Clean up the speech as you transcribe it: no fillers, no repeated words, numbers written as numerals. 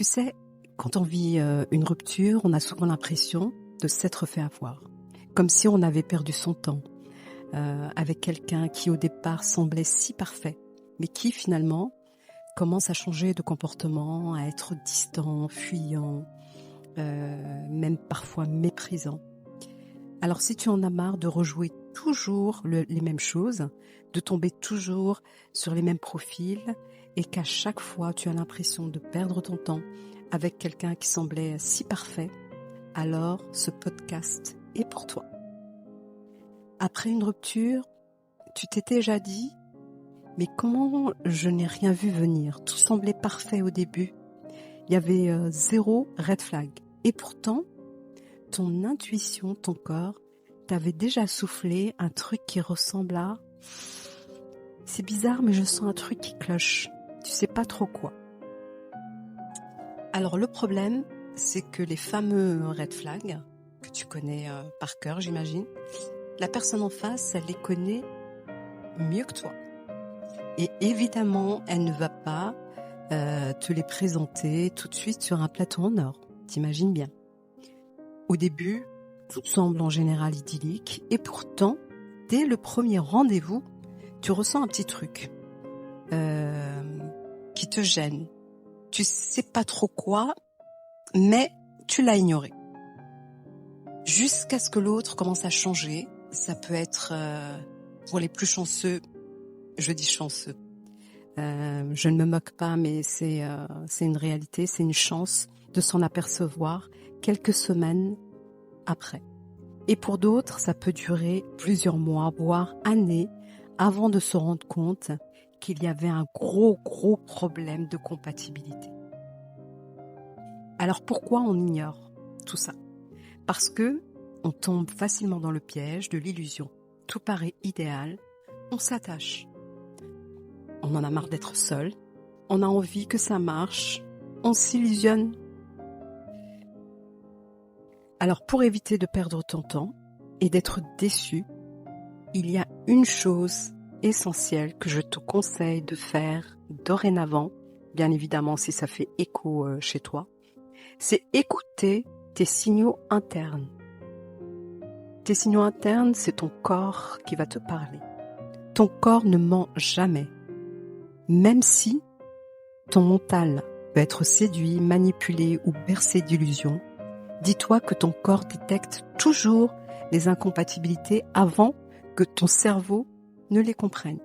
Tu sais, quand on vit une rupture, on a souvent l'impression de s'être fait avoir. Comme si on avait perdu son temps avec quelqu'un qui au départ semblait si parfait, mais qui finalement commence à changer de comportement, à être distant, fuyant, même parfois méprisant. Alors si tu en as marre de rejouer toujours les mêmes choses, de tomber toujours sur les mêmes profils et qu'à chaque fois tu as l'impression de perdre ton temps avec quelqu'un qui semblait si parfait, alors ce podcast est pour toi. Après une rupture, tu t'es déjà dit « Mais comment je n'ai rien vu venir ?» Tout semblait parfait au début. Il y avait zéro red flag. Et pourtant, ton intuition, ton corps, t'avait déjà soufflé un truc qui ressemble à « C'est bizarre, mais je sens un truc qui cloche. » Tu sais pas trop quoi. Alors le problème, c'est que les fameux red flags, que tu connais par cœur, j'imagine, la personne en face, elle les connaît mieux que toi. Et évidemment, elle ne va pas te les présenter tout de suite sur un plateau en or. T'imagines bien. Au début, tout semble en général idyllique et pourtant, dès le premier rendez-vous, tu ressens un petit truc qui te gêne. Tu sais pas trop quoi, mais tu l'as ignoré. Jusqu'à ce que l'autre commence à changer. Ça peut être, pour les plus chanceux, je dis chanceux. Je ne me moque pas, mais c'est une réalité, c'est une chance de s'en apercevoir quelques semaines après. Et pour d'autres, ça peut durer plusieurs mois, voire années, avant de se rendre compte qu'il y avait un gros problème de compatibilité. Alors pourquoi on ignore tout ça? Parce que on tombe facilement dans le piège de l'illusion. Tout paraît idéal, on s'attache. On en a marre d'être seul, on a envie que ça marche, on s'illusionne. Alors pour éviter de perdre ton temps et d'être déçu, il y a une chose essentielle que je te conseille de faire dorénavant, bien évidemment si ça fait écho chez toi, c'est écouter tes signaux internes. Tes signaux internes, c'est ton corps qui va te parler. Ton corps ne ment jamais. Même si ton mental peut être séduit, manipulé ou bercé d'illusions, dis-toi que ton corps détecte toujours les incompatibilités avant que ton cerveau ne les comprenne.